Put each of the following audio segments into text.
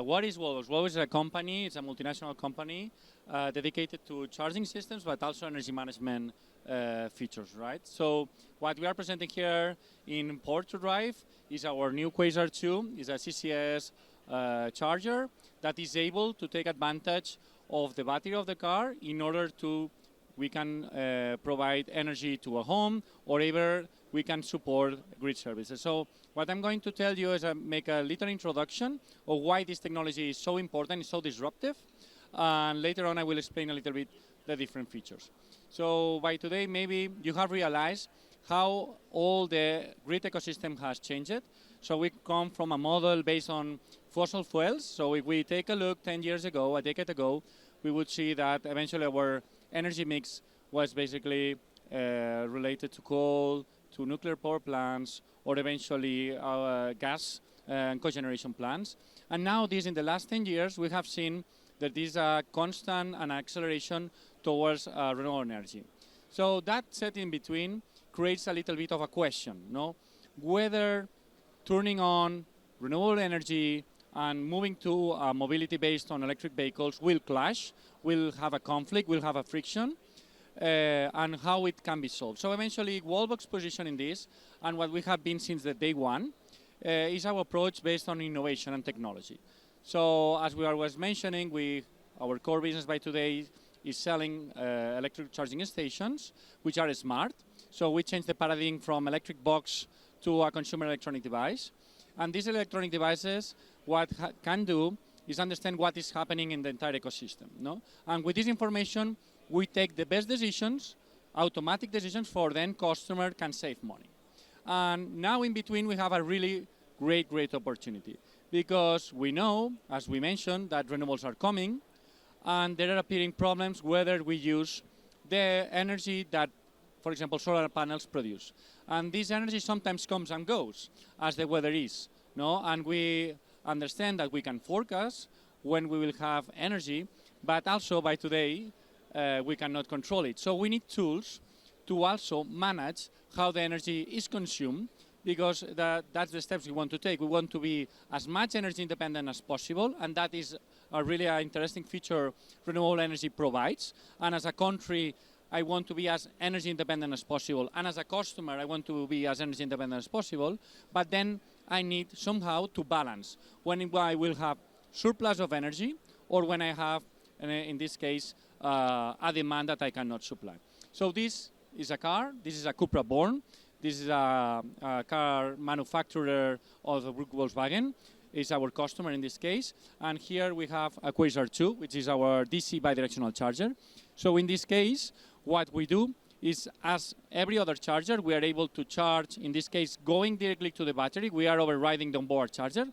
What is Wallbox? Wallbox is a company, it's a multinational company dedicated to charging systems, but also energy management features, right? So what we are presenting here in Port to Drive is our new Quasar 2, is a CCS charger that is able to take advantage of the battery of the car in order to we can provide energy to a home, or even we can support grid services. So what I'm going to tell you is make a little introduction of why this technology is so important, is so disruptive, and later on I will explain a little bit the different features. So by today, maybe you have realized how all the grid ecosystem has changed. So we come from a model based on fossil fuels. So if we take a look 10 years ago, a decade ago, we would see that eventually our energy mix was basically related to coal, to nuclear power plants, or eventually gas and cogeneration plants. And now this, in the last 10 years, we have seen that there is a constant and acceleration towards renewable energy. So that set in between creates a little bit of a question, no? Whether turning on renewable energy and moving to mobility based on electric vehicles will clash, will have a conflict, will have a friction, and how it can be solved. So eventually, Wallbox's position in this, and what we have been since the day one, is our approach based on innovation and technology. So as we was mentioning, our core business by today is selling electric charging stations, which are smart. So we changed the paradigm from electric box to a consumer electronic device. And these electronic devices, what can do is understand what is happening in the entire ecosystem, no? And with this information, we take the best decisions, automatic decisions, for the end customer can save money. And now in between, we have a really great opportunity, because we know, as we mentioned, that renewables are coming, and there are appearing problems whether we use the energy that, for example, solar panels produce. And this energy sometimes comes and goes as the weather is, no? And we understand that we can forecast when we will have energy, but also by today, we cannot control it. So we need tools to also manage how the energy is consumed, because that's the steps we want to take. We want to be as much energy independent as possible, and that is a really interesting feature renewable energy provides. And as a country, I want to be as energy independent as possible. And as a customer, I want to be as energy independent as possible. But then I need somehow to balance when I will have surplus of energy, or when I have, in this case, a demand that I cannot supply. So this is a car. This is a Cupra Born. This is a car manufacturer of Volkswagen. Is our customer in this case. And here we have a Quasar 2, which is our DC bidirectional charger. So in this case, what we do is, as every other charger, we are able to charge, in this case, going directly to the battery. We are overriding the onboard charger.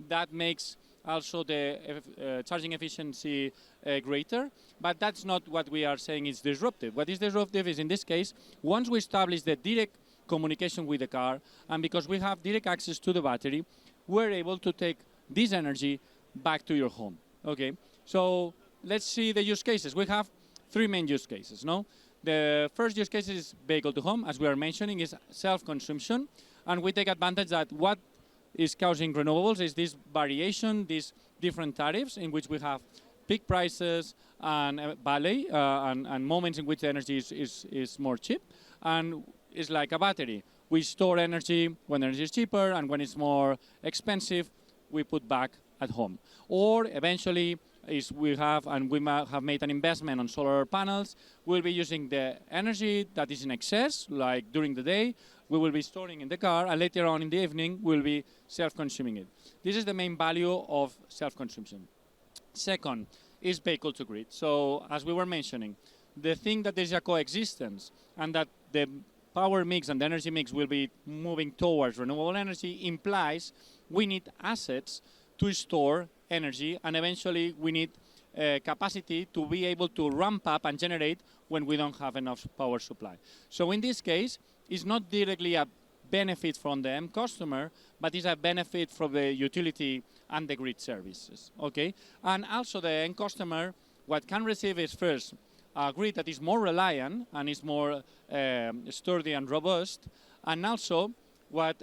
That makes also the charging efficiency greater. But that's not what we are saying is disruptive. What is disruptive is, in this case, once we establish the direct communication with the car, and because we have direct access to the battery, we're able to take this energy back to your home. Okay, so let's see the use cases. We have three main use cases, no? The first use case is vehicle to home, as we are mentioning, is self-consumption, and we take advantage that what is causing renewables is this variation, these different tariffs in which we have peak prices and valley and moments in which the energy is more cheap, and it's like a battery. We store energy when energy is cheaper, and when it's more expensive, we put back at home. Or eventually, is we have made an investment on solar panels, we'll be using the energy that is in excess, like during the day, we will be storing in the car, and later on in the evening, we'll be self-consuming it. This is the main value of self-consumption. Second is vehicle to grid. So as we were mentioning, the thing that there's a coexistence, and that the power mix and the energy mix will be moving towards renewable energy, implies we need assets to store energy, and eventually we need capacity to be able to ramp up and generate when we don't have enough power supply. So in this case, it's not directly a benefit from the end customer, but it's a benefit from the utility and the grid services, okay? And also the end customer, what can receive is first a grid that is more reliant and is more sturdy and robust, and also what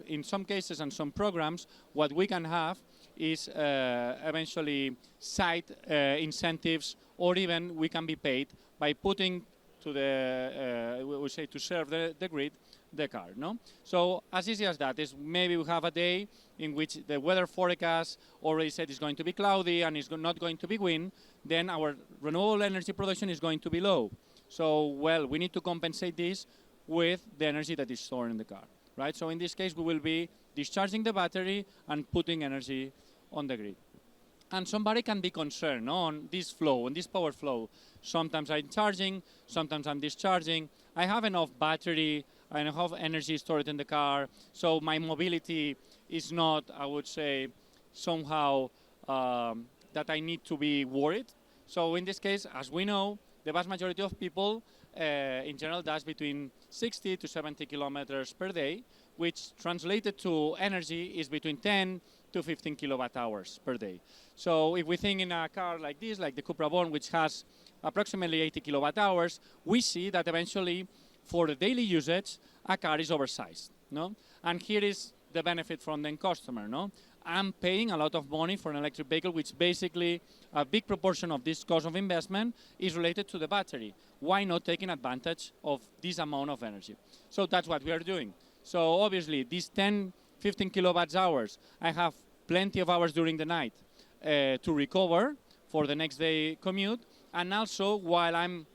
in some cases and some programs, what we can have is eventually side incentives, or even we can be paid by putting to the, we say to serve the grid, the car, no? So as easy as that is, maybe we have a day in which the weather forecast already said it's going to be cloudy and it's not going to be wind, then our renewable energy production is going to be low. So, well, we need to compensate this with the energy that is stored in the car, right? So in this case, we will be discharging the battery and putting energy on the grid. And somebody can be concerned on this flow, on this power flow. Sometimes I'm charging, sometimes I'm discharging. I have enough battery, I have energy stored in the car, so my mobility is not, I would say, somehow that I need to be worried. So in this case, as we know, the vast majority of people in general does between 60 to 70 kilometers per day, which translated to energy is between 10 to 15 kilowatt hours per day. So if we think in a car like this, like the Cupra Born, which has approximately 80 kilowatt hours, we see that eventually for the daily usage, a car is oversized, no? And here is the benefit from the end customer, no? I'm paying a lot of money for an electric vehicle, which basically a big proportion of this cost of investment is related to the battery. Why not taking advantage of this amount of energy? So that's what we are doing. So obviously, these 10, 15 kilowatt hours, I have plenty of hours during the night to recover for the next day commute. And also, while I'm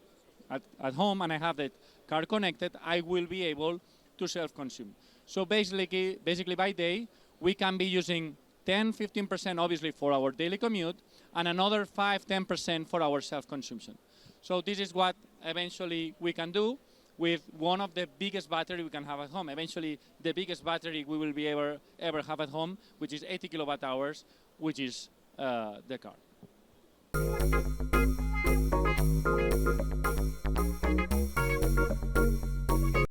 at home and I have the car connected, I will be able to self-consume. So basically by day, we can be using 10, 15% obviously for our daily commute, and another 5, 10% for our self-consumption. So this is what eventually we can do with one of the biggest battery we can have at home. Eventually, the biggest battery we will be ever have at home, which is 80 kilowatt hours, which is the car.